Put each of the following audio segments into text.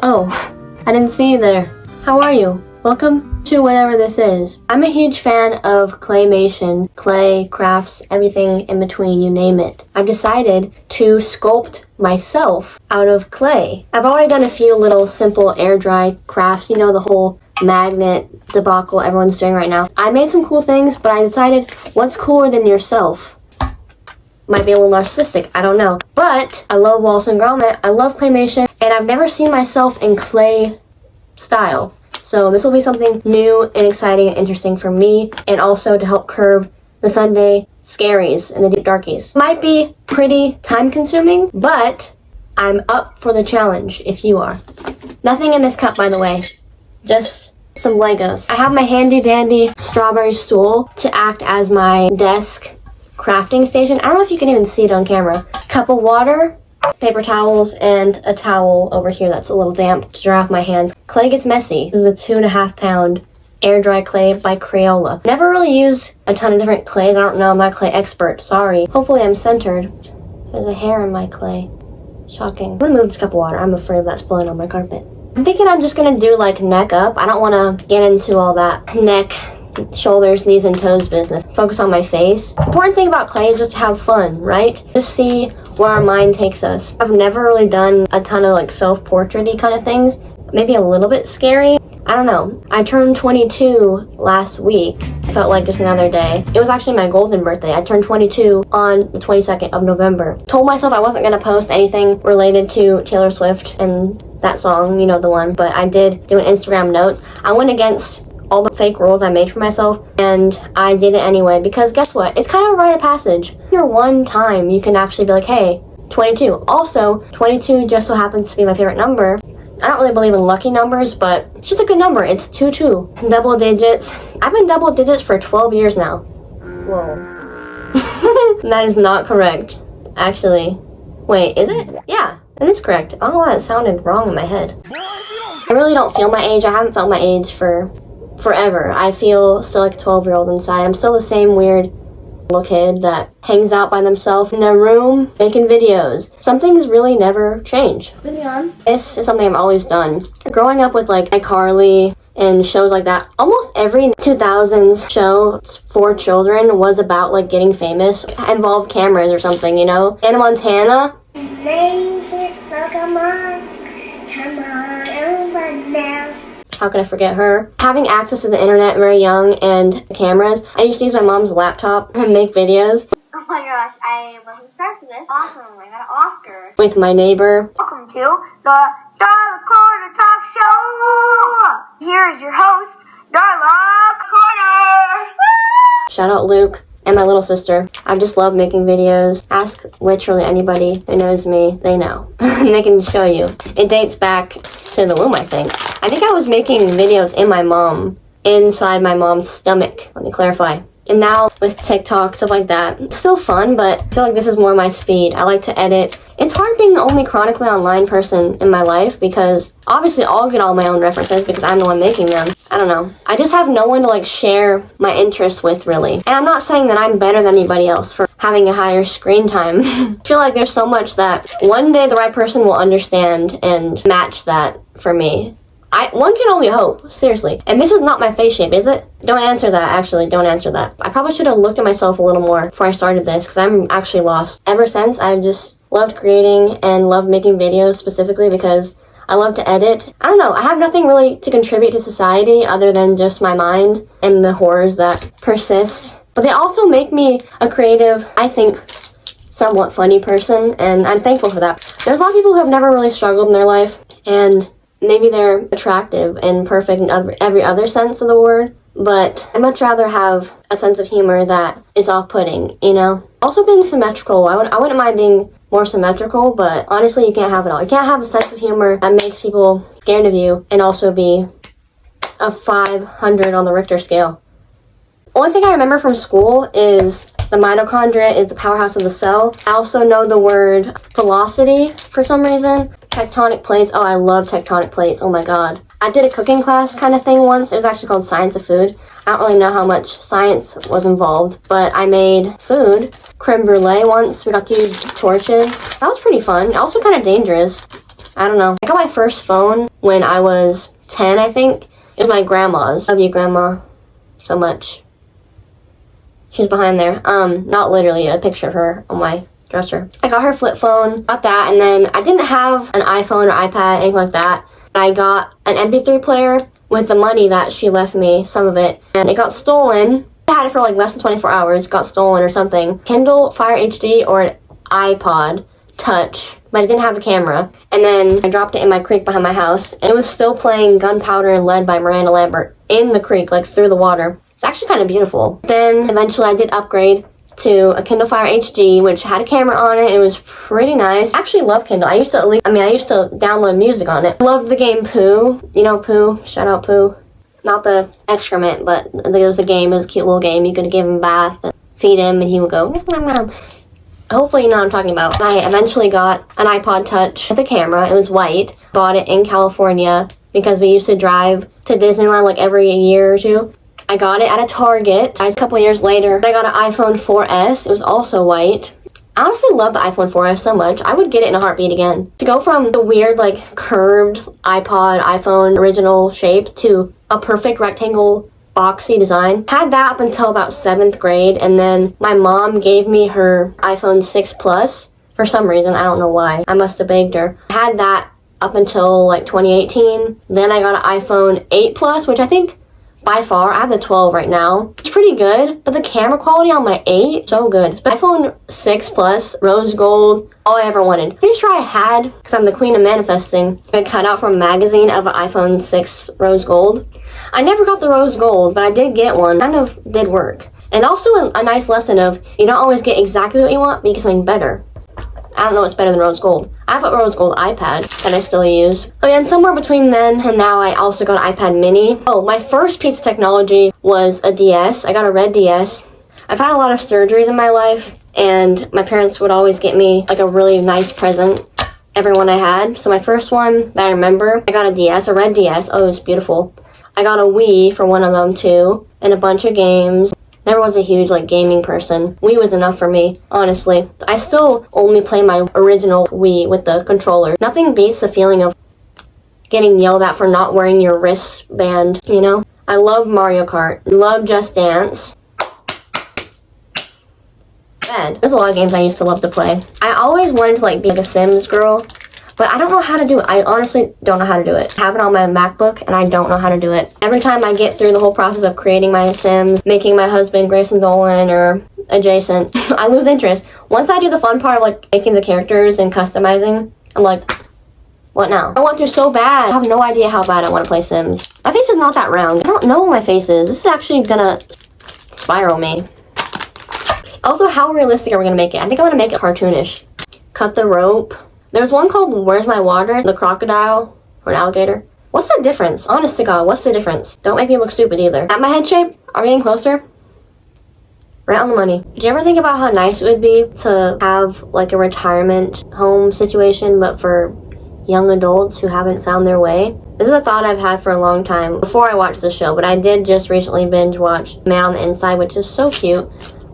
Oh, I didn't see you there. How are you? Welcome to whatever this is. I'm a huge fan of claymation, clay, crafts, everything in between, you name it. I've decided to sculpt myself out of clay. I've already done a few little simple air dry crafts, you know, the whole magnet debacle everyone's doing right now. I made some cool things, but I decided what's cooler than yourself? Might be a little narcissistic, I don't know. But I love waltz and grommet, I love claymation, and I've never seen myself in clay style. So this will be something new and exciting and interesting for me, and also to help curb the Sunday scaries and the deep darkies. Might be pretty time consuming, but I'm up for the challenge if you are. Nothing in this cup, by the way, just some Legos. I have my handy dandy strawberry stool to act as my desk crafting station. I don't know if you can even see it on camera. Cup of water, paper towels, and a towel over here that's a little damp to dry off my hands. Clay gets messy. This is a 2.5 pound air dry clay by Crayola. Never really used a ton of different clays. I don't know, I'm not a clay expert, sorry. Hopefully I'm centered. There's a hair in my clay. Shocking. I'm gonna move this cup of water. I'm afraid of that spilling on my carpet. I'm thinking I'm just gonna do like neck up. I don't wanna get into all that neck, shoulders, knees, and toes business. Focus on my face. The important thing about clay is just to have fun, right? Just see where our mind takes us. I've never really done a ton of like self-portrait-y kind of things. Maybe a little bit scary. I don't know. I turned 22 last week. It felt like just another day. It was actually my golden birthday. I turned 22 on the 22nd of November. Told myself I wasn't gonna post anything related to Taylor Swift and that song, you know the one, but I did do an Instagram notes. I went against all the fake rules I made for myself, and I did it anyway, because guess what? It's kind of a rite of passage. Your one time you can actually be like, hey, 22. Also, 22 just so happens to be my favorite number. I don't really believe in lucky numbers, but it's just a good number. It's 22. Double digits. I've been double digits for 12 years now. Whoa. That is not correct, actually. Wait, is it? Yeah, it is correct. I don't know why that sounded wrong in my head. I really don't feel my age. I haven't felt my age for forever. I feel still like a 12-year-old inside. I'm still the same weird little kid that hangs out by themselves in their room making videos. Some things really never change. Moving on. This is something I've always done. Growing up with like iCarly and shows like that, almost every 2000s show for children was about like getting famous. Involved cameras or something, you know? Anna Montana. Come on, over now. How can I forget her? Having access to the internet very young and cameras, I used to use my mom's laptop and make videos. Oh my gosh, I was impressed with this. Awesome, I got an Oscar. With my neighbor. Welcome to the Darla Corner Talk Show! Here is your host, Darla Corner! Shout out Luke and my little sister. I just love making videos. Ask literally anybody who knows me, they know. And they can show you. It dates back to the womb, I think. I think I was making videos inside my mom's stomach. Let me clarify. And now with TikTok, stuff like that, it's still fun, but I feel like this is more my speed. I like to edit. It's hard being the only chronically online person in my life because obviously I'll get all my own references because I'm the one making them. I don't know. I just have no one to like share my interests with really. And I'm not saying that I'm better than anybody else for having a higher screen time. I feel like there's so much that one day the right person will understand and match that for me. One can only hope, seriously. And this is not my face shape, is it? Don't answer that, actually, don't answer that. I probably should have looked at myself a little more before I started this, because I'm actually lost. Ever since, I've just loved creating and loved making videos specifically because I love to edit. I don't know, I have nothing really to contribute to society other than just my mind and the horrors that persist. But they also make me a creative, I think, somewhat funny person, and I'm thankful for that. There's a lot of people who have never really struggled in their life, and maybe they're attractive and perfect in every other sense of the word, but I'd much rather have a sense of humor that is off-putting, you know? Also being symmetrical. I wouldn't mind being more symmetrical, but honestly, you can't have it all. You can't have a sense of humor that makes people scared of you and also be a 500 on the Richter scale. Only thing I remember from school is the mitochondria is the powerhouse of the cell. I also know the word velocity for some reason. Tectonic plates. Oh, I love tectonic plates. Oh my god. I did a cooking class kind of thing once. It was actually called Science of Food. I don't really know how much science was involved, but I made food. Creme brulee once. We got to use torches. That was pretty fun. Also kind of dangerous. I don't know. I got my first phone when I was 10, I think. It was my grandma's. Love you, Grandma, so much. She's behind there. Not literally, a picture of her on my dresser. I got her flip phone, got that, and then I didn't have an iPhone or iPad, anything like that. I got an MP3 player with the money that she left me, some of it, and it got stolen. I had it for like less than 24 hours, got stolen or something. Kindle Fire HD or an iPod Touch, but it didn't have a camera. And then I dropped it in my creek behind my house, and it was still playing Gunpowder and Lead by Miranda Lambert in the creek, like through the water. It's actually kind of beautiful. Then eventually I did upgrade to a Kindle Fire HD, which had a camera on it. It was pretty nice. I actually love Kindle. I used to download music on it. Loved the game Pooh. You know Pooh? Shout out Pooh. Not the excrement, but it was a game. It was a cute little game. You could give him a bath and feed him, and he would go, nom, nom, nom. Hopefully you know what I'm talking about. I eventually got an iPod Touch with a camera. It was white. Bought it in California because we used to drive to Disneyland like every year or two. I got it at a Target. A couple years later, I got an iPhone 4S. It was also white. I honestly love the iPhone 4S so much. I would get it in a heartbeat again. To go from the weird, like, curved iPhone original shape to a perfect rectangle boxy design. Had that up until about 7th grade, and then my mom gave me her iPhone 6 Plus for some reason. I don't know why. I must have begged her. Had that up until, like, 2018. Then I got an iPhone 8 Plus, which I think by far, I have the 12 right now. It's pretty good, but the camera quality on my 8, so good. iPhone 6 Plus, rose gold, all I ever wanted. Pretty sure I had, because I'm the queen of manifesting, a cutout from a magazine of an iPhone 6 rose gold. I never got the rose gold, but I did get one. Kind of did work. And also a nice lesson of, you don't always get exactly what you want, but you get something better. I don't know what's better than rose gold. I have a rose gold iPad that I still use. Oh yeah, and somewhere between then and now I also got an iPad mini. Oh, my first piece of technology was a DS. I got a red DS. I've had a lot of surgeries in my life, and my parents would always get me like a really nice present every one I had. So my first one that I remember, I got a DS, a red DS. Oh, it was beautiful. I got a Wii for one of them too, and a bunch of games. Never was a huge like gaming person. Wii was enough for me, honestly. I still only play my original Wii with the controller. Nothing beats the feeling of getting yelled at for not wearing your wristband, you know? I love Mario Kart. Love Just Dance. There's a lot of games I used to love to play. I always wanted to like be like a Sims girl, but I don't know how to do it. I honestly don't know how to do it. I have it on my MacBook, and I don't know how to do it. Every time I get through the whole process of creating my Sims, making my husband Grayson Dolan or adjacent, I lose interest. Once I do the fun part of like making the characters and customizing, I'm like, what now? I want to so bad. I have no idea how bad I want to play Sims. My face is not that round. I don't know what my face is. This is actually gonna spiral me. Also, how realistic are we gonna make it? I think I want to make it cartoonish. Cut the rope. There's one called Where's My Water? The crocodile or an alligator. What's the difference? Honest to God, what's the difference? Don't make me look stupid either. At my head shape, are we getting closer? Right on the money. Did you ever think about how nice it would be to have like a retirement home situation, but for young adults who haven't found their way? This is a thought I've had for a long time before I watched the show, but I did just recently binge watch Man on the Inside, which is so cute.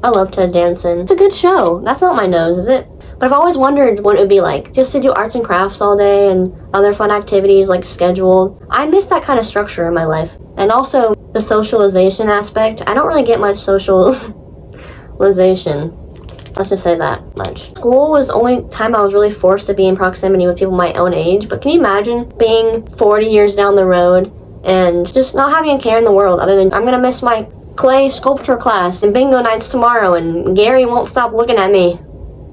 I love Ted Danson. It's a good show. That's not my nose, is it? But I've always wondered what it would be like just to do arts and crafts all day and other fun activities like scheduled. I miss that kind of structure in my life. And also the socialization aspect. I don't really get much socialization. Let's just say that much. School was the only time I was really forced to be in proximity with people my own age. But can you imagine being 40 years down the road and just not having a care in the world other than I'm going to miss my clay sculpture class and bingo nights tomorrow and Gary won't stop looking at me.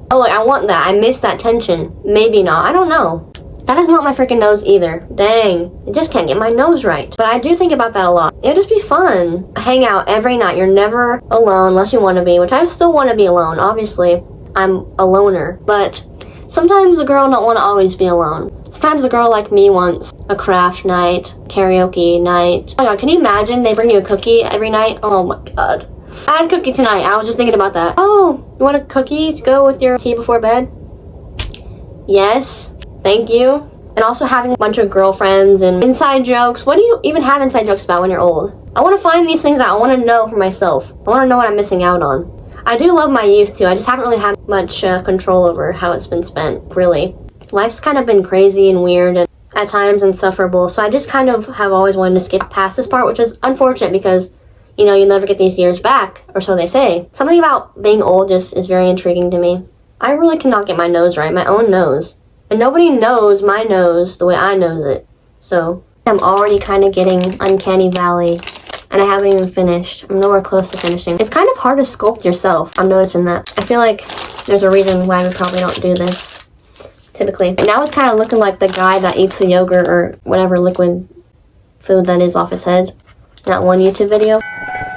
Oh, like, I want that. I miss that tension. Maybe not. I don't know. That is not my freaking nose either. Dang. I just can't get my nose right. But I do think about that a lot. It would just be fun. Hang out every night. You're never alone unless you want to be, which I still want to be alone. Obviously, I'm a loner. But sometimes a girl don't want to always be alone. Sometimes a girl like me wants a craft night, karaoke night. Oh my God, can you imagine they bring you a cookie every night? Oh my God. I had a cookie tonight. I was just thinking about that. Oh, you want a cookie to go with your tea before bed? Yes, thank you. And also having a bunch of girlfriends and inside jokes. What do you even have inside jokes about when you're old? I want to find these things out. I want to know for myself. I want to know what I'm missing out on. I do love my youth too. I just haven't really had much control over how it's been spent, really. life's kind of been crazy and weird and at times insufferable, so I just kind of have always wanted to skip past this part, which is unfortunate because, you know, you never get these years back, or so they say. Something about being old just is very intriguing to me. I really cannot get my nose right, my own nose. And nobody knows my nose the way I knows it. So I'm already kind of getting uncanny valley, and I haven't even finished. I'm nowhere close to finishing. It's kind of hard to sculpt yourself. I'm noticing that. I feel like there's a reason why we probably don't do this typically. And now it's kind of looking like the guy that eats the yogurt or whatever liquid food that is off his head. That one YouTube video.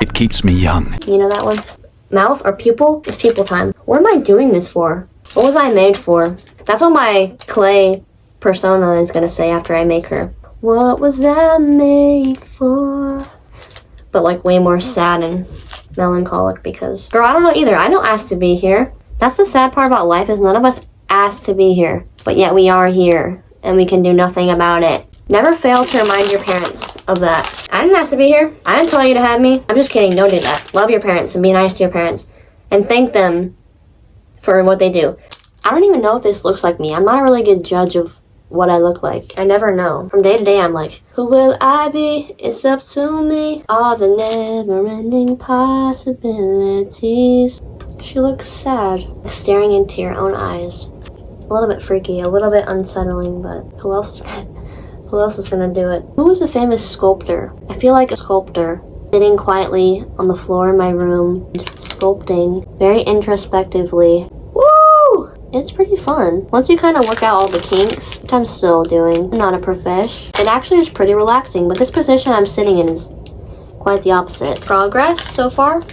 It keeps me young. You know that one? Mouth or pupil? It's pupil time. What am I doing this for? What was I made for? That's what my clay persona is gonna say after I make her. What was I made for? But like way more sad and melancholic because, girl, I don't know either. I don't ask to be here. That's the sad part about life is none of us asked to be here. But yet we are here and we can do nothing about it. Never fail to remind your parents of that. I didn't ask to be here. I didn't tell you to have me. I'm just kidding. Don't do that. Love your parents and be nice to your parents. And thank them for what they do. I don't even know if this looks like me. I'm not a really good judge of what I look like. I never know. From day to day, I'm like, who will I be? It's up to me. All the never-ending possibilities. She looks sad. Staring into your own eyes. A little bit freaky, a little bit unsettling, but who else is gonna do it? Who was a famous sculptor? I feel like a sculptor sitting quietly on the floor in my room, sculpting very introspectively. Woo! It's pretty fun. Once you kind of work out all the kinks, which I'm still doing, I'm not a profesh, it actually is pretty relaxing, but this position I'm sitting in is quite the opposite. Progress so far?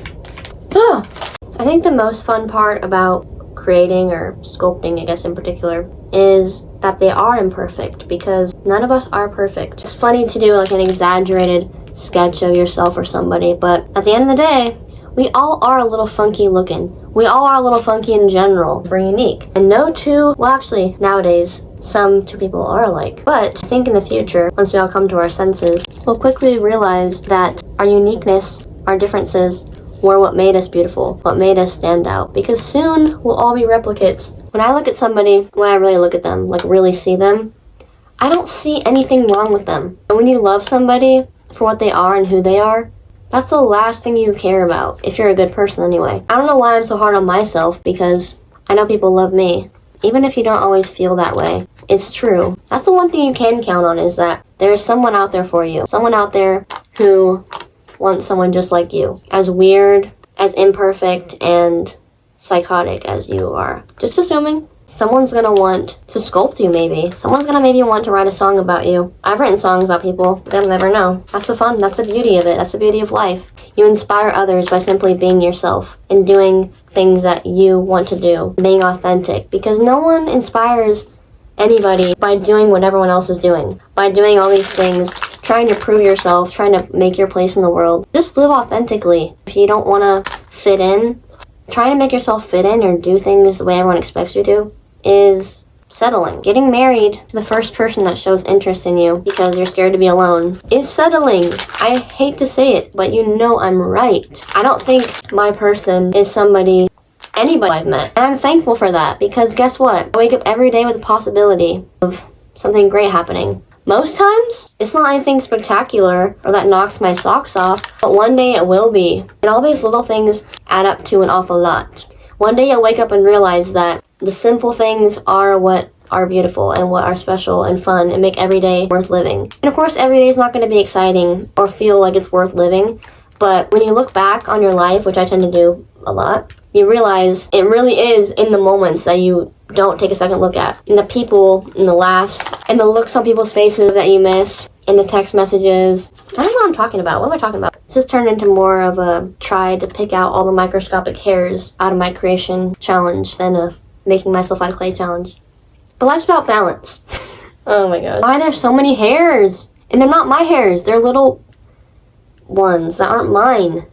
I think the most fun part about creating or sculpting, I guess in particular, is that they are imperfect because none of us are perfect. It's funny to do like an exaggerated sketch of yourself or somebody, but at the end of the day, we all are a little funky looking. We all are a little funky in general. We're unique. And no two, well actually, nowadays, some two people are alike. But I think in the future, once we all come to our senses, we'll quickly realize that our uniqueness, our differences, were what made us beautiful, what made us stand out. Because soon, we'll all be replicates. When I look at somebody, when I really look at them, like really see them, I don't see anything wrong with them. And when you love somebody for what they are and who they are, that's the last thing you care about, if you're a good person anyway. I don't know why I'm so hard on myself, because I know people love me. Even if you don't always feel that way, it's true. That's the one thing you can count on, is that there's someone out there for you. Someone out there who wants someone just like you. As weird, as imperfect, and psychotic as you are. Just assuming. Someone's gonna want to sculpt you, maybe. Someone's gonna maybe want to write a song about you. I've written songs about people. They'll never know. That's the fun. That's the beauty of it. That's the beauty of life. You inspire others by simply being yourself and doing things that you want to do. Being authentic. Because no one inspires anybody by doing what everyone else is doing. By doing all these things, trying to prove yourself, trying to make your place in the world. Just live authentically. If you don't want to fit in, trying to make yourself fit in or do things the way everyone expects you to is settling. Getting married to the first person that shows interest in you because you're scared to be alone is settling. I hate to say it, but you know I'm right. I don't think my person is anybody I've met. And I'm thankful for that because guess what? I wake up every day with the possibility of something great happening. Most times, it's not anything spectacular or that knocks my socks off, but one day it will be. And all these little things add up to an awful lot. One day you'll wake up and realize that the simple things are what are beautiful and what are special and fun and make every day worth living. And of course, every day is not going to be exciting or feel like it's worth living, but when you look back on your life, which I tend to do a lot, you realize it really is in the moments that you don't take a second look at. In the people, in the laughs, and the looks on people's faces that you miss, in the text messages. I don't know what I'm talking about. What am I talking about? This has turned into more of a try to pick out all the microscopic hairs out of my creation challenge than a making myself out of clay challenge. But life's about balance. Oh my god. Why are there so many hairs? And they're not my hairs. They're little ones that aren't mine.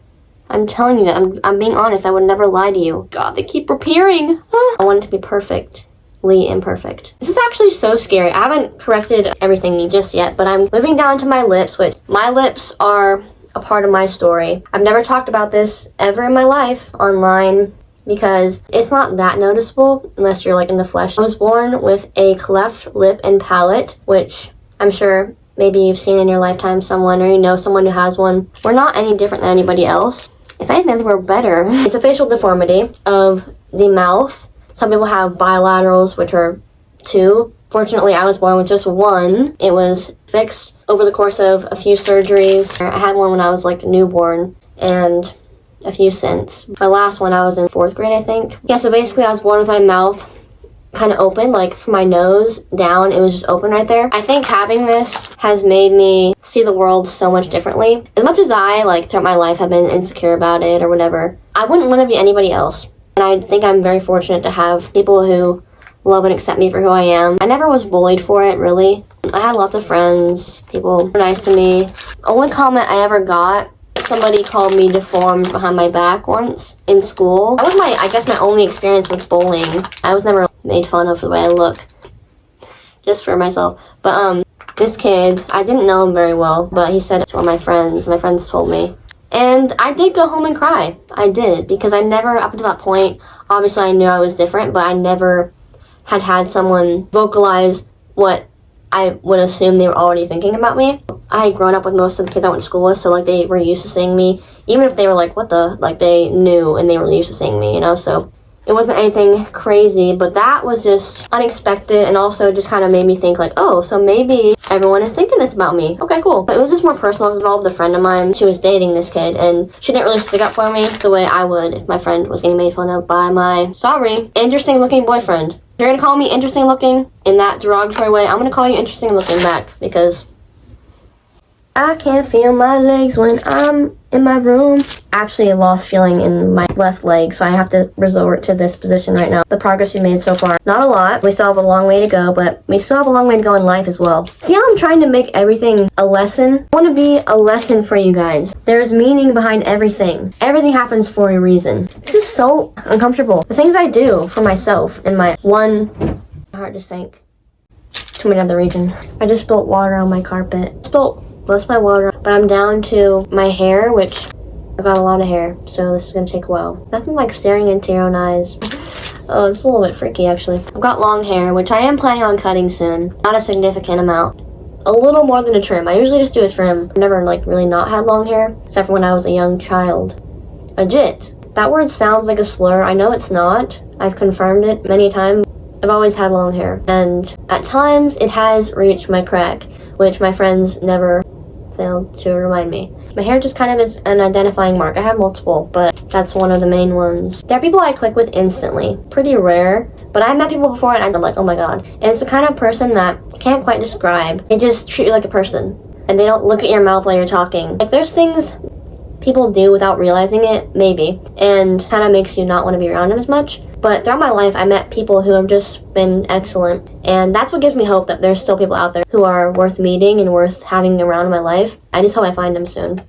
I'm telling you that. I'm being honest. I would never lie to you. God, they keep appearing. I want it to be perfectly imperfect. This is actually so scary. I haven't corrected everything just yet, but I'm moving down to my lips, which my lips are a part of my story. I've never talked about this ever in my life online because it's not that noticeable unless you're like in the flesh. I was born with a cleft lip and palate, which I'm sure maybe you've seen in your lifetime someone, or you know someone who has one. We're not any different than anybody else. If anything, I think we're better. It's a facial deformity of the mouth. Some people have bilaterals, which are 2. Fortunately, I was born with just 1. It was fixed over the course of a few surgeries. I had one when I was like newborn, and a few since. My last one, I was in 4th grade, I think. Yeah, so basically I was born with my mouth kind of open, like from my nose down, it was just open right there. I think having this has made me see the world so much differently. As much as I, like, throughout my life have been insecure about it or whatever, I wouldn't want to be anybody else. And I think I'm very fortunate to have people who love and accept me for who I am. I never was bullied for it, really. I had lots of friends. People were nice to me. Only comment I ever got, somebody called me deformed behind my back once in school. That was my only experience with bullying. I was never made fun of for the way I look, just for myself. But this kid, I didn't know him very well, but he said it to one of my friends. My friends told me. And I did go home and cry. I did, because I never, up until that point, obviously I knew I was different, but I never had someone vocalize what I would assume they were already thinking about me. I had grown up with most of the kids I went to school with, so like they were used to seeing me, even if they were like, what the, like they knew and they were used to seeing me, you know, so it wasn't anything crazy, but that was just unexpected and also just kind of made me think like, oh, so maybe everyone is thinking this about me. Okay, cool. But it was just more personal. I was involved with a friend of mine. She was dating this kid and she didn't really stick up for me the way I would if my friend was getting made fun of by my, sorry, interesting looking boyfriend. If you're gonna call me interesting looking in that derogatory way, I'm gonna call you interesting looking back, because I can't feel my legs when I'm in my room. Actually lost feeling in my left leg, so I have to resort to this position right now. The progress we made so far, not a lot. We still have a long way to go, but we still have a long way to go in life as well. See how I'm trying to make everything a lesson? I want to be a lesson for you guys. There's meaning behind everything. Everything happens for a reason. This is so uncomfortable. The things I do for myself and my my heart just sank to another region. I just spilled water on my carpet. Spilled most of my water, but I'm down to my hair, which I've got a lot of hair, so this is gonna take a while. Nothing like staring into your own eyes. Oh, it's a little bit freaky actually. I've got long hair, which I am planning on cutting soon. Not a significant amount. A little more than a trim. I usually just do a trim. I've never like really not had long hair, except for when I was a young child. Legit. That word sounds like a slur. I know it's not. I've confirmed it many times. I've always had long hair, and at times it has reached my crack, which my friends never failed to remind me. My hair just kind of is an identifying mark. I have multiple, but that's one of the main ones. There are people I click with instantly. Pretty rare, but I've met people before and I'm like, oh my god. And it's the kind of person that I can't quite describe. They just treat you like a person, and they don't look at your mouth while you're talking. Like, there's things people do without realizing it, maybe, and kind of makes you not want to be around them as much. But throughout my life, I met people who have just been excellent, and that's what gives me hope that there's still people out there who are worth meeting and worth having around in my life. I just hope I find them soon.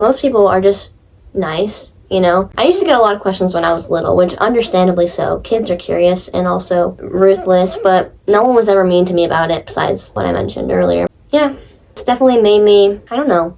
Most people are just nice, you know? I used to get a lot of questions when I was little, which understandably so. Kids are curious and also ruthless, but no one was ever mean to me about it besides what I mentioned earlier. Yeah, it's definitely made me, I don't know.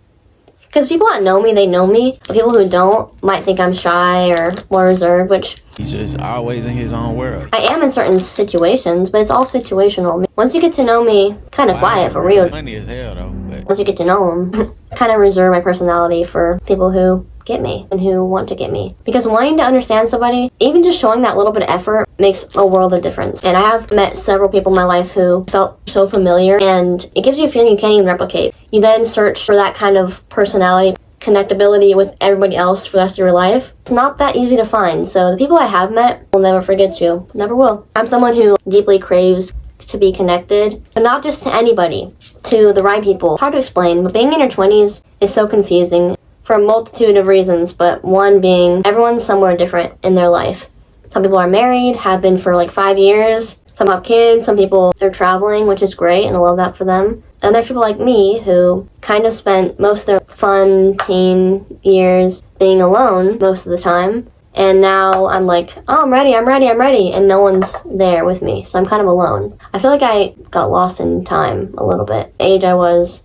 Because people that know me, they know me. But people who don't might think I'm shy or more reserved, which he's just always in his own world. I am in certain situations, but it's all situational. Once you get to know me, kind of quiet for real. Funny as hell though. But Once you get to know them, kind of reserve my personality for people who get me and who want to get me. Because wanting to understand somebody, even just showing that little bit of effort, makes a world of difference. And I have met several people in my life who felt so familiar, and it gives you a feeling you can't even replicate. You then search for that kind of personality, connectability with everybody else for the rest of your life. It's not that easy to find, so the people I have met will never forget you. Never will. I'm someone who deeply craves to be connected, but not just to anybody, to the right people. Hard to explain, but being in your 20s is so confusing for a multitude of reasons, but one being everyone's somewhere different in their life. Some people are married, have been for like 5 years. Some have kids, some people, they're traveling, which is great, and I love that for them. And there's people like me who kind of spent most of their fun teen years being alone most of the time. And now I'm like, oh, I'm ready, and no one's there with me, so I'm kind of alone. I feel like I got lost in time a little bit. The age I was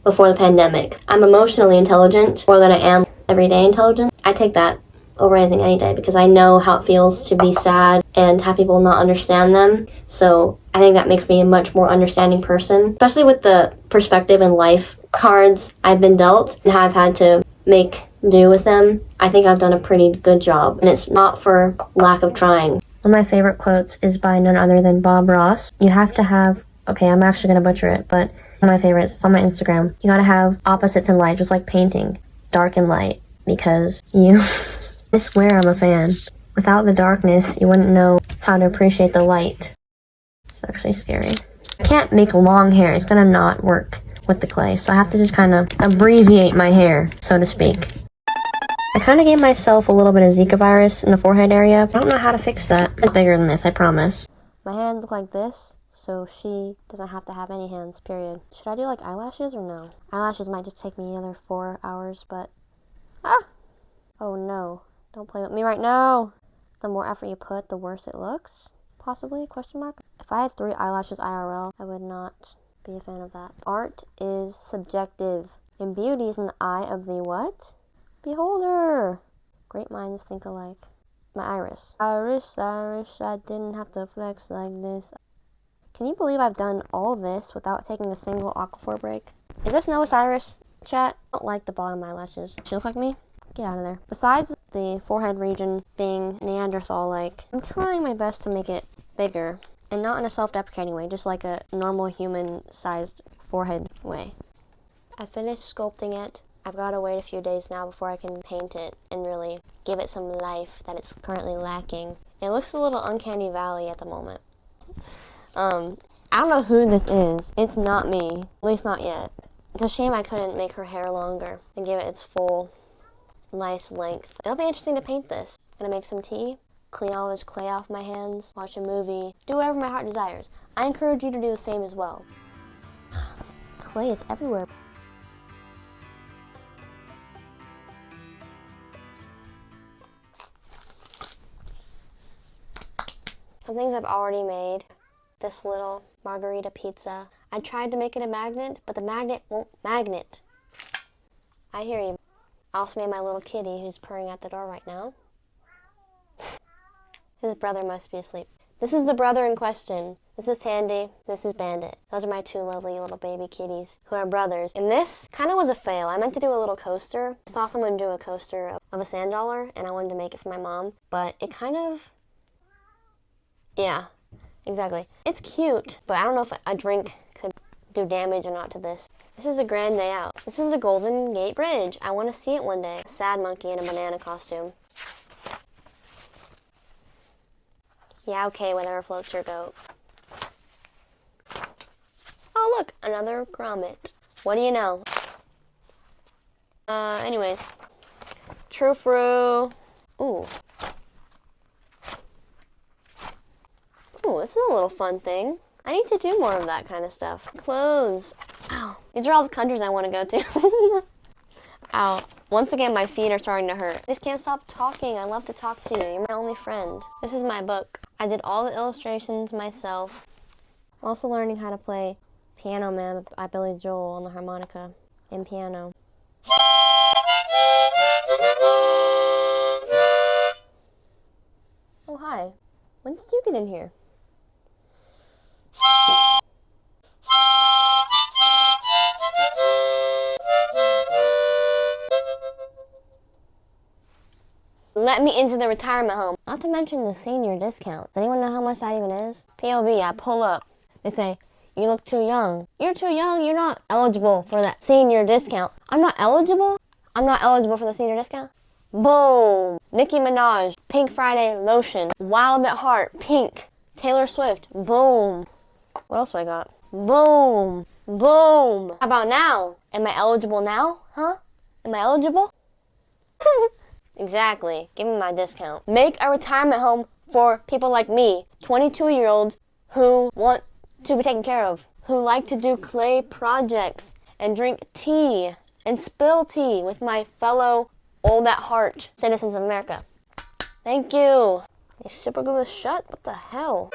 before the pandemic. I'm emotionally intelligent more than I am everyday intelligent. I take that over anything any day because I know how it feels to be sad and have people not understand them. So I think that makes me a much more understanding person, especially with the perspective and life cards I've been dealt and how I've had to make do with them. I think I've done a pretty good job, and it's not for lack of trying. One of my favorite quotes is by none other than Bob Ross. You have to have, okay, I'm actually going to butcher it, but one of my favorites, it's on my Instagram. You gotta have opposites in life, just like painting, dark and light, because I swear I'm a fan. Without the darkness, you wouldn't know how to appreciate the light. It's actually scary. I can't make long hair, it's gonna not work with the clay, so I have to just kind of abbreviate my hair, so to speak. I kind of gave myself a little bit of Zika virus in the forehead area. I don't know how to fix that. It's bigger than this, I promise. My hands look like this, so she doesn't have to have any hands, period. Should I do like eyelashes or no? Eyelashes might just take me another 4 hours, but... Ah! Oh no. Don't play with me right now! The more effort you put, the worse it looks? Possibly? Question mark? If I had 3 eyelashes IRL, I would not be a fan of that. Art is subjective, and beauty is in the eye of the what? Beholder! Great minds think alike. My iris. I wish I didn't have to flex like this. Can you believe I've done all this without taking a single Aquaphor break? Is this Noah's Iris, chat? I don't like the bottom eyelashes. She look like me? Get out of there. Besides the forehead region being Neanderthal-like, I'm trying my best to make it bigger, and not in a self-deprecating way, just like a normal human-sized forehead way. I finished sculpting it. I've got to wait a few days now before I can paint it and really give it some life that it's currently lacking. It looks a little uncanny valley at the moment. I don't know who this is. It's not me. At least not yet. It's a shame I couldn't make her hair longer and give it its full, nice length. It'll be interesting to paint this. Gonna make some tea, clean all this clay off my hands, watch a movie, do whatever my heart desires. I encourage you to do the same as well. Clay is everywhere. Some things I've already made. This little margarita pizza. I tried to make it a magnet, but the magnet won't magnet. I hear you. I also made my little kitty who's purring at the door right now. His brother must be asleep. This is the brother in question. This is Sandy. This is Bandit. Those are my 2 lovely little baby kitties who are brothers. And this kind of was a fail. I meant to do a little coaster. I saw someone do a coaster of a sand dollar, and I wanted to make it for my mom. But it kind of... Yeah. Exactly. It's cute, but I don't know if a drink could do damage or not to this. This is a grand day out. This is the Golden Gate Bridge. I want to see it one day. A sad monkey in a banana costume. Yeah, okay, whatever floats your goat. Oh, look, another grommet. What do you know? Anyways. True Fru. Ooh. Ooh, this is a little fun thing. I need to do more of that kind of stuff. Clothes. Ow. These are all the countries I want to go to. Ow. Once again, my feet are starting to hurt. I just can't stop talking. I love to talk to you. You're my only friend. This is my book. I did all the illustrations myself. I'm also learning how to play Piano Man by Billy Joel on the harmonica and piano. Oh, hi. When did you get in here? Let me into the retirement home. Not to mention the senior discount. Does anyone know how much that even is? POV, I pull up. They say, you look too young. You're too young, you're not eligible for that senior discount. I'm not eligible? I'm not eligible for the senior discount? Boom! Nicki Minaj, Pink Friday lotion. Wild at Heart, pink. Taylor Swift, boom. What else do I got? Boom. Boom. How about now? Am I eligible now? Huh? Am I eligible? Exactly. Give me my discount. Make a retirement home for people like me, 22-year-olds who want to be taken care of, who like to do clay projects and drink tea and spill tea with my fellow old at heart citizens of America. Thank you. They super glue this shut? What the hell?